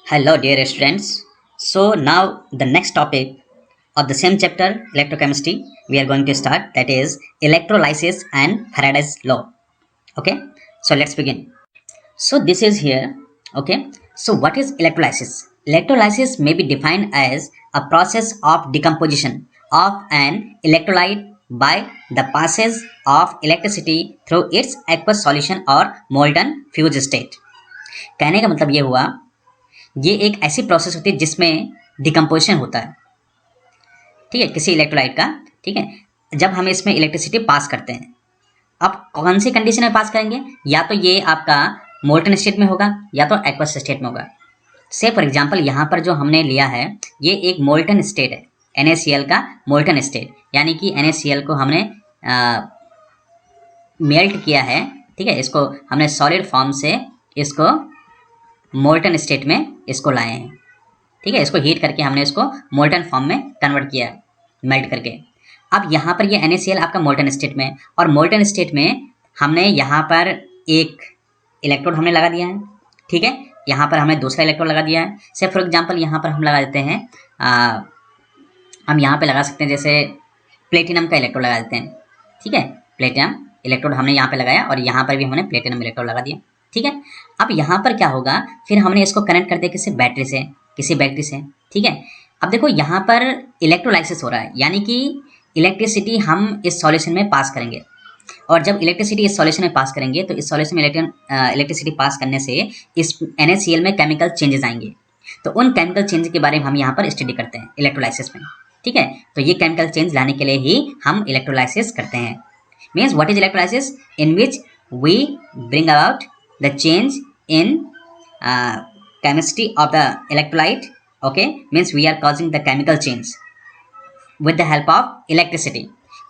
Hello, dear students. So now the next topic of the same chapter, electrochemistry, we are going to start. That is electrolysis and Faraday's law. Okay. So let's begin. So this is here. Okay. So what is electrolysis? Electrolysis may be defined as a process of decomposition of an electrolyte by the passage of electricity through its aqueous solution or molten fused state. कहने का मतलब ये हुआ, ये एक ऐसी process होती है जिसमें डिकम्पोजिशन होता है, ठीक है, किसी इलेक्ट्रोलाइट का। ठीक है, जब हम इसमें इलेक्ट्रिसिटी पास करते हैं, अब कौन सी कंडीशन में पास करेंगे? या तो ये आपका मोल्टन स्टेट में होगा या तो एक्वस स्टेट में होगा। से फॉर एग्जांपल यहाँ पर जो हमने लिया है ये एक मोल्टन स्टेट है, NaCl का मोल्टन स्टेट, यानी कि NaCl को हमने मेल्ट किया है। ठीक है, इसको हमने सॉलिड फॉर्म से इसको मोल्टन स्टेट में इसको लाए हैं। ठीक है, इसको हीट करके हमने इसको मोल्टन फॉर्म में कन्वर्ट किया है, मेल्ट करके। अब यहाँ पर ये NaCl आपका मोल्टन स्टेट में, और मोल्टन स्टेट में हमने यहाँ पर एक इलेक्ट्रोड हमने लगा दिया है। ठीक है, यहाँ पर हमने दूसरा इलेक्ट्रोड लगा दिया है। से फॉर एग्जांपल यहाँ पर हम लगा देते हैं, हम यहाँ पे लगा सकते हैं जैसे प्लेटिनम का इलेक्ट्रोड लगा देते हैं। ठीक है, प्लेटिनम इलेक्ट्रोड हमने यहाँ पे लगाया और यहाँ पर भी हमने प्लेटिनम इलेक्ट्रोड लगा दिया। ठीक है, अब यहाँ पर क्या होगा, फिर हमने इसको कनेक्ट कर दिया किसी बैटरी से, किसी बैटरी से। ठीक है, अब देखो यहाँ पर इलेक्ट्रोलाइसिस हो रहा है, यानी कि इलेक्ट्रिसिटी हम इस सॉल्यूशन में पास करेंगे, और जब इलेक्ट्रिसिटी इस सॉल्यूशन में पास करेंगे तो इस सॉल्यूशन में इलेक्ट्रिसिटी पास करने से इस NaCl में केमिकल चेंजेस आएंगे। तो उन केमिकल चेंज के बारे में हम यहाँ पर स्टडी करते हैं इलेक्ट्रोलाइसिस में। ठीक है, तो ये केमिकल चेंज लाने के लिए ही हम इलेक्ट्रोलाइसिस करते हैं। Means what is electrolysis? In which we bring about the change in chemistry of the electrolyte. Okay, means we are causing the chemical change with the help of electricity.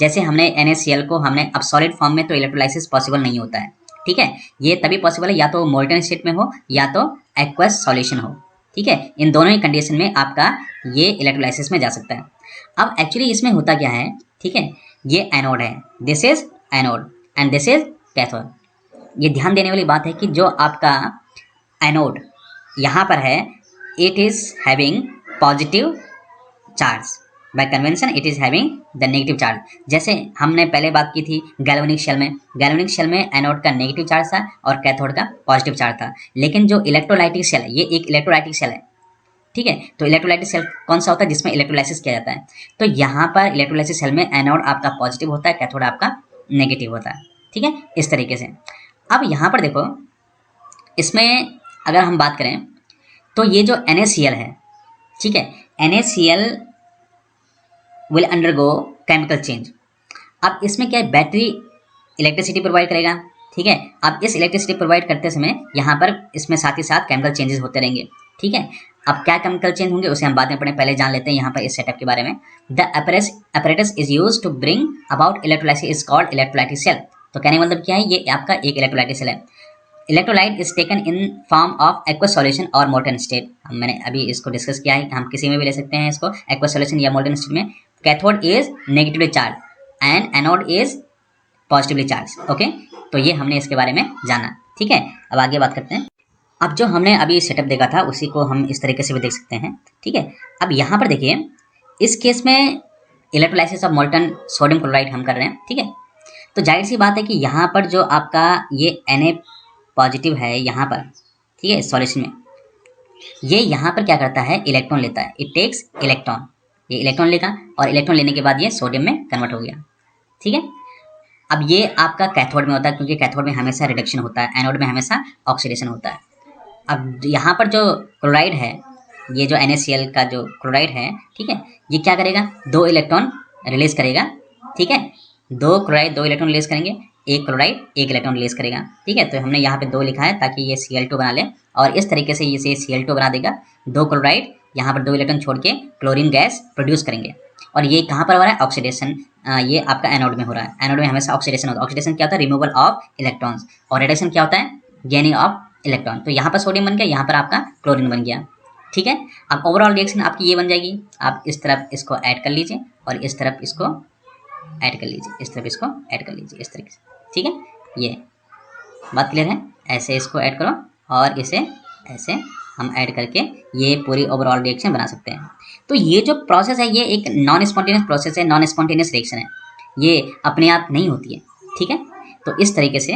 जैसे हमने NaCl को हमने अब solid form में तो electrolysis possible नहीं होता है। ठीक है, ये तभी पॉसिबल है या तो मोल्टन स्टेट में हो या तो एक्वस सॉल्यूशन हो। ठीक है, इन दोनों ही कंडीशन में आपका ये इलेक्ट्रोलाइसिस में जा सकता है। अब एक्चुअली इसमें होता क्या है, ठीक है, ये एनोड है, this is anode and this is cathode. ये ध्यान देने वाली बात है कि जो आपका एनोड यहाँ पर है, it is having positive charge, bye convention it is having the negative charge. जैसे हमने पहले बात की थी गैल्वेनिक शेल में, गैल्वेनिक शेल में एनोड का नेगेटिव चार्ज था और कैथोड का पॉजिटिव चार्ज था। लेकिन जो इलेक्ट्रोलाइटिक शेल है, ये एक इलेक्ट्रोलाइटिक शेल है। ठीक है, तो इलेक्ट्रोलाइटिक शेल कौन सा होता है? जिसमें इलेक्ट्रोलाइसिस किया जाता है। तो यहाँ पर इलेक्ट्रोलाइसिस शेल में एनोड आपका पॉजिटिव होता है, कैथोड आपका नेगेटिव होता है। ठीक है, इस तरीके से। अब यहाँ पर देखो, इसमें अगर हम बात करें तो ये जो NaCl है, ठीक है, NaCl will undergo chemical change. अब इसमें क्या है, बैटरी इलेक्ट्रिसिटी प्रोवाइड करेगा। ठीक है, अब इस इलेक्ट्रिसिटी प्रोवाइड करते समय यहाँ पर इसमें साथ ही साथ केमिकल चेंजेस होते रहेंगे। ठीक है, अब क्या केमिकल चेंज होंगे उसे हम बाद में पढ़ें, पहले जान लेते हैं यहाँ पर इस सेटअप के बारे में। The apparatus is use to bring about electrolysis is called electrolytic cell. तो कहने का मतलब क्या है, ये आपका एक इलेक्ट्रोलाइटिक सेल है। Electrolyte is taken in form of aqueous solution और मोल्टन स्टेट। मैंने अभी इसको डिस्कस किया है, हम किसी में भी ले सकते हैं इसको, एक्वस सॉल्यूशन या मोल्टन स्टेट में। Cathode is negatively charge and anode is positively charge. Okay, तो ये हमने इसके बारे में जाना। ठीक है, अब आगे बात करते हैं। अब जो हमने अभी सेटअप देखा था उसी को हम इस तरीके से भी देख सकते हैं। ठीक है, अब यहाँ पर देखिए, इस केस में electrolysis of molten sodium chloride हम कर रहे हैं। ठीक है, तो जाहिर सी बात है कि यहाँ पर जो आपका ये Na पॉजिटिव है यहाँ पर, ठीक है, सॉल्यूशन में, ये यहाँ पर क्या करता है, इलेक्ट्रॉन लेता है, इट टेक्स इलेक्ट्रॉन। ये इलेक्ट्रॉन लेगा और इलेक्ट्रॉन लेने के बाद ये सोडियम में कन्वर्ट हो गया। ठीक है, अब ये आपका कैथोड में होता है, क्योंकि कैथोड में हमेशा रिडक्शन होता है, एनोड में हमेशा ऑक्सीडेशन होता है। अब यहाँ पर जो क्लोराइड है, ये जो NaCl का जो क्लोराइड है, ठीक है, ये क्या करेगा, 2 इलेक्ट्रॉन रिलीज करेगा। ठीक है, 2 क्लोराइड 2 इलेक्ट्रॉन रिलीज करेंगे, एक क्लोराइड 1 इलेक्ट्रॉन रिलीज करेगा। ठीक है, तो हमने यहाँ पे 2 लिखा है ताकि ये Cl2 बना ले, और इस तरीके से ये Cl2 बना देगा। 2 क्लोराइड यहाँ पर 2 इलेक्ट्रॉन छोड़ के क्लोरीन गैस प्रोड्यूस करेंगे, और ये कहाँ पर हो रहा है, ऑक्सीडेशन। ये आपका एनोड में हो रहा है। एनोड में हमेशा ऑक्सीडेशन होता है। ऑक्सीडेशन क्या होता है, रिमूवल ऑफ इलेक्ट्रॉन्स, और रिडक्शन क्या होता है, गेनिंग ऑफ इलेक्ट्रॉन। तो यहाँ पर सोडियम बन गया, यहाँ पर आपका क्लोरीन बन गया। ठीक है, अब ओवरऑल रिएक्शन आपकी ये बन जाएगी। आप इस तरफ इसको ऐड कर लीजिए और इस तरफ इसको ऐड कर लीजिए, इस तरफ इसको ऐड कर लीजिए, इस तरीके से। ठीक है, ये बात क्लियर है? ऐसे इसको ऐड करो और इसे ऐसे हम ऐड करके ये पूरी ओवरऑल रिएक्शन बना सकते हैं। तो ये जो प्रोसेस है ये एक नॉन स्पॉन्टेनियस प्रोसेस है, नॉन स्पॉन्टेनियस रिएक्शन है, ये अपने आप नहीं होती है, ठीक है। तो इस तरीके से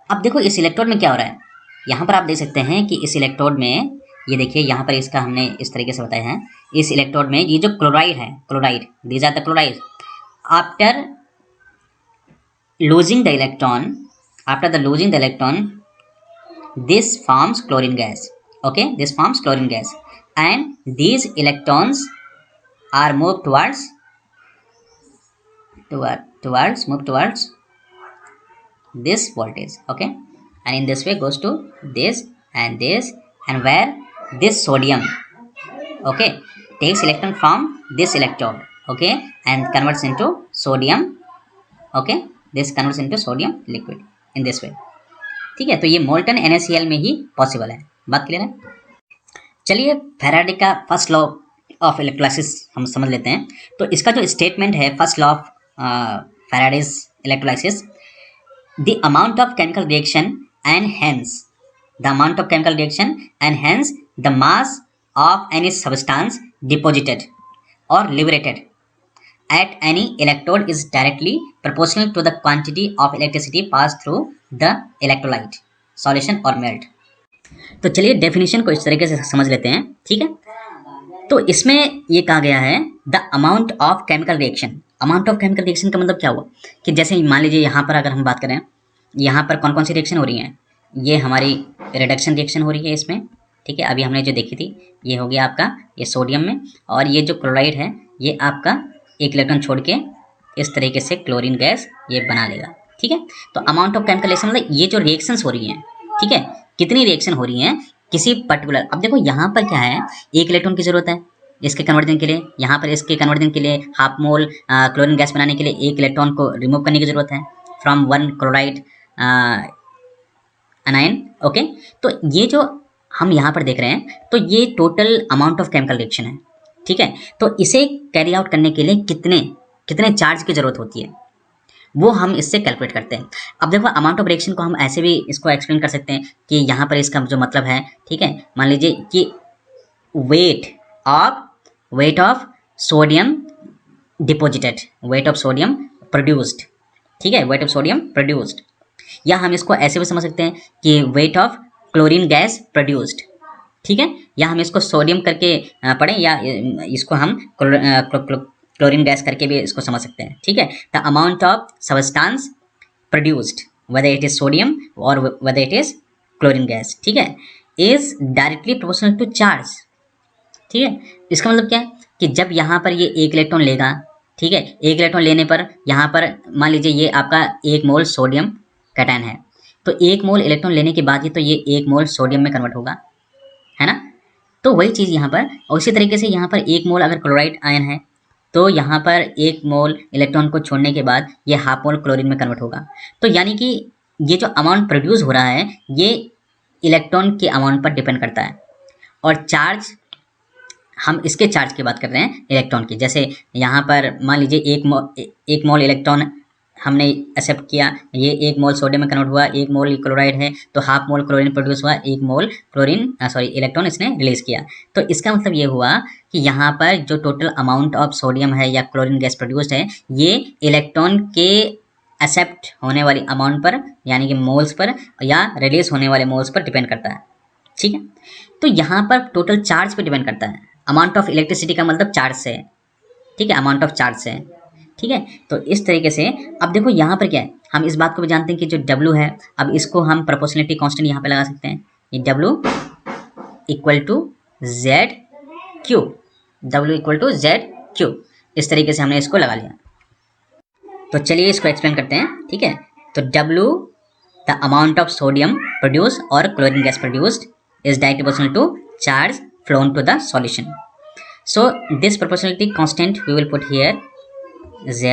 अब देखो इस इलेक्ट्रोड में क्या हो रहा है, यहाँ पर आप देख सकते हैं कि इस इलेक्ट्रोड में ये देखिए यहाँ पर इसका हमने इस तरीके से बताया है, इस इलेक्ट्रोड में ये जो क्लोराइड है, chloride, these are the chloride, after losing the electron, after the losing the electron, this forms chlorine gas. Okay, this forms chlorine gas, and these electrons are moved towards this voltage. Okay, and in this way goes to this, and where this sodium, okay, takes electron from this electrode, okay, and converts into sodium, okay, this converts into sodium liquid in this way, ठीक है। तो ये molten NaCl में ही possible है, बात clear है। चलिए Faraday का फर्स्ट लॉ ऑफ इलेक्ट्रोलाइसिस हम समझ लेते हैं। तो इसका जो स्टेटमेंट है first law of Faraday's electrolysis, the amount of chemical reaction and hence the amount of chemical reaction and hence the mass of any substance deposited और liberated at any electrode is directly proportional to the quantity of electricity passed through the electrolyte solution or melt। तो चलिए definition को इस तरीके से समझ लेते हैं, ठीक है। तो इसमें ये कहा गया है the amount of chemical reaction. Amount of chemical reaction का मतलब क्या हुआ कि जैसे मान लीजिए यहाँ पर अगर हम बात करें, यहाँ पर कौन कौन सी रिएक्शन हो रही हैं, ये हमारी रिडक्शन रिएक्शन हो रही है इसमें, ठीक है। अभी हमने जो देखी थी ये हो गया आपका ये सोडियम में, और ये जो क्लोराइड है ये आपका एक इलेक्ट्रॉन छोड़ के इस तरीके से क्लोरीन गैस ये बना लेगा, ठीक है। तो अमाउंट ऑफ केमिकल रिएक्शन मतलब ये जो रिएक्शंस हो रही हैं, ठीक है, कितनी रिएक्शन हो रही हैं किसी पर्टिकुलर, अब देखो यहाँ पर क्या है, एक इलेक्ट्रॉन की जरूरत है इसके कन्वर्जन के लिए, यहाँ पर इसके कन्वर्जन के लिए हाफ मोल क्लोरीन गैस बनाने के लिए एक इलेक्ट्रॉन को रिमूव करने की जरूरत है फ्रॉम वन क्लोराइड अनायन, ओके। तो ये जो हम यहाँ पर देख रहे हैं तो ये total amount of chemical reaction है, ठीक है। तो इसे कैरी आउट करने के लिए कितने चार्ज की जरूरत होती है वो हम इससे कैलकुलेट करते हैं। अब देखो अमाउंट ऑफ रिएक्शन को हम ऐसे भी इसको एक्सप्लेन कर सकते हैं कि यहाँ पर इसका जो मतलब है, ठीक है, मान लीजिए कि weight of sodium deposited, weight of sodium produced, ठीक है, वेट ऑफ सोडियम प्रोड्यूस्ड, या हम इसको ऐसे भी समझ सकते हैं कि weight of chlorine gas produced, ठीक है, या हम इसको सोडियम करके पढ़ें या इसको हम क्लोरीन गैस करके भी इसको समझ सकते हैं, ठीक है। The amount of substance produced whether it is sodium और whether it is chlorine gas, ठीक है, is directly proportional to charge, ठीक है। इसका मतलब क्या है कि जब यहाँ पर ये एक इलेक्ट्रॉन लेगा, ठीक है, एक इलेक्ट्रॉन लेने पर यहाँ पर मान लीजिए ये आपका 1 मोल सोडियम कैटायन है, तो 1 मोल इलेक्ट्रॉन लेने के बाद ही तो ये 1 मोल सोडियम में कन्वर्ट होगा, है ना। तो वही चीज़ यहाँ पर, और इसी तरीके से यहाँ पर 1 मोल अगर क्लोराइड आयन है तो यहाँ पर 1 मोल इलेक्ट्रॉन को छोड़ने के बाद ये हाफ मोल क्लोरीन में कन्वर्ट होगा। तो यानी कि ये जो अमाउंट प्रोड्यूस हो रहा है ये इलेक्ट्रॉन के अमाउंट पर डिपेंड करता है, और चार्ज हम इसके चार्ज की बात कर रहे हैं इलेक्ट्रॉन की। जैसे यहाँ पर मान लीजिए 1 मोल इलेक्ट्रॉन हमने एक्सेप्ट किया, ये 1 मोल सोडियम में कन्वर्ट हुआ, 1 मोल क्लोराइड है तो हाफ मोल क्लोरीन प्रोड्यूस हुआ, 1 मोल इलेक्ट्रॉन इसने रिलीज किया। तो इसका मतलब ये हुआ कि यहाँ पर जो टोटल अमाउंट ऑफ सोडियम है या क्लोरीन गैस प्रोड्यूस्ड है ये इलेक्ट्रॉन के एक्सेप्ट होने वाली अमाउंट पर यानी कि मोल्स पर या रिलीज होने वाले मोल्स पर डिपेंड करता है, ठीक है। तो यहाँ पर टोटल चार्ज पर डिपेंड करता है, अमाउंट ऑफ इलेक्ट्रिसिटी का मतलब चार्ज से है, ठीक है, अमाउंट ऑफ चार्ज से, ठीक है। तो इस तरीके से अब देखो यहाँ पर क्या है, हम इस बात को भी जानते हैं कि जो W है, अब इसको हम प्रोपोर्शनलिटी कांस्टेंट यहाँ पे लगा सकते हैं, ये W equal to Z Q, इस तरीके से हमने इसको लगा लिया। तो चलिए इसको एक्सप्लेन करते हैं, ठीक है। तो W the amount of sodium produce और chlorine gas produced is directly proportional to charge flown to the solution. So this proportionality constant we will put here Z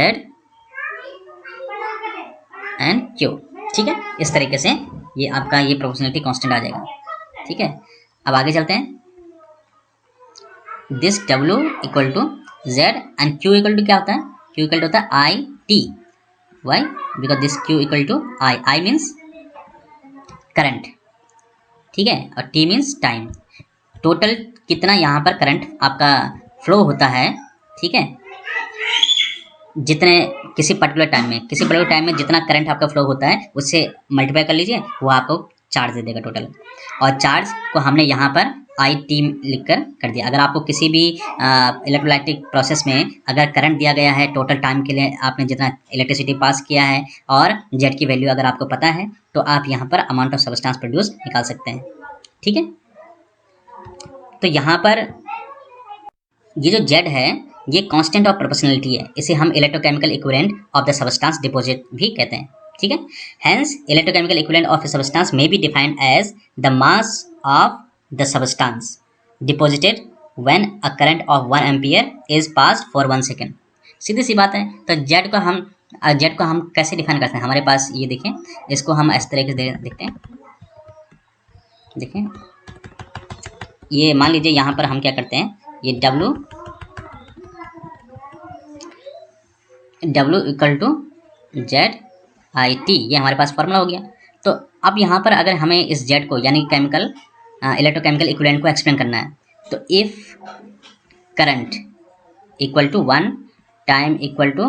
and Q, ठीक है। इस तरीके से ये आपका ये प्रोपोर्शनलिटी कांस्टेंट आ जाएगा, ठीक है। अब आगे चलते हैं, this W equal to Z and Q equal to क्या होता है, Q इक्वल टू होता है IT, why because this Q equal to I means current, ठीक है, और टी मीन्स टाइम, टोटल कितना यहाँ पर करंट आपका फ्लो होता है, ठीक है, जितने किसी पर्टिकुलर टाइम में जितना करंट आपका फ्लो होता है उससे मल्टीप्लाई कर लीजिए, वो आपको चार्ज दे देगा टोटल। और चार्ज को हमने यहाँ पर आई टी लिख कर दिया। अगर आपको किसी भी इलेक्ट्रोलाइटिक प्रोसेस में अगर करंट दिया गया है, टोटल टाइम के लिए आपने जितना इलेक्ट्रिसिटी पास किया है और जेड की वैल्यू अगर आपको पता है, तो आप यहाँ पर अमाउंट ऑफ सब्सटेंस प्रोड्यूस निकाल सकते हैं, ठीक है। तो यहाँ पर ये जो जेड है ये कांस्टेंट ऑफ प्रोपोर्शनलिटी है, इसे हम electrochemical equivalent of the substance deposit भी कहते हैं, ठीक है। Hence electrochemical equivalent of a substance may be defined as the mass of the substance deposited when a current of 1 ampere is passed for 1 second. सीधी सी बात है। तो जेड को हम कैसे डिफाइन करते हैं, हमारे पास ये देखें, इसको हम इस तरीके से देखते हैं। देखें, ये मान लीजिए यहाँ पर हम क्या करते हैं, ये W equal to Z I T, ये हमारे पास फॉर्मूला हो गया। तो अब यहाँ पर अगर हमें इस जेड को यानी इलेक्ट्रोकेमिकल इक्विवेलेंट को एक्सप्लेन करना है, तो if current equal to 1, time equal to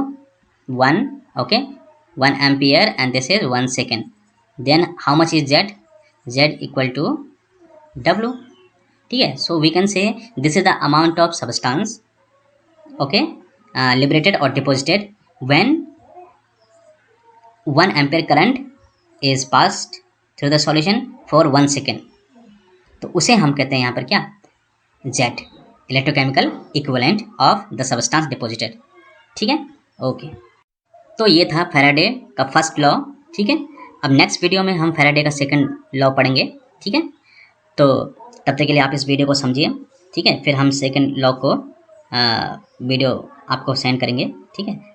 1, okay, 1 ampere and this is 1 second, then how much is Z, Z equal to W, ठीक है। So we can say this is the amount of substance, okay, liberated or deposited when 1 ampere current is passed through the solution for 1 second। तो उसे हम कहते हैं यहाँ पर क्या, Z, electrochemical equivalent of the substance deposited, ठीक है, ओके। तो ये था फैराडे का फर्स्ट लॉ, ठीक है। अब नेक्स्ट वीडियो में हम फैराडे का सेकंड लॉ पढ़ेंगे, ठीक है। तो तब तक के लिए आप इस वीडियो को समझिए, ठीक है, फिर हम सेकंड लॉ को वीडियो आपको सेंड करेंगे, ठीक है।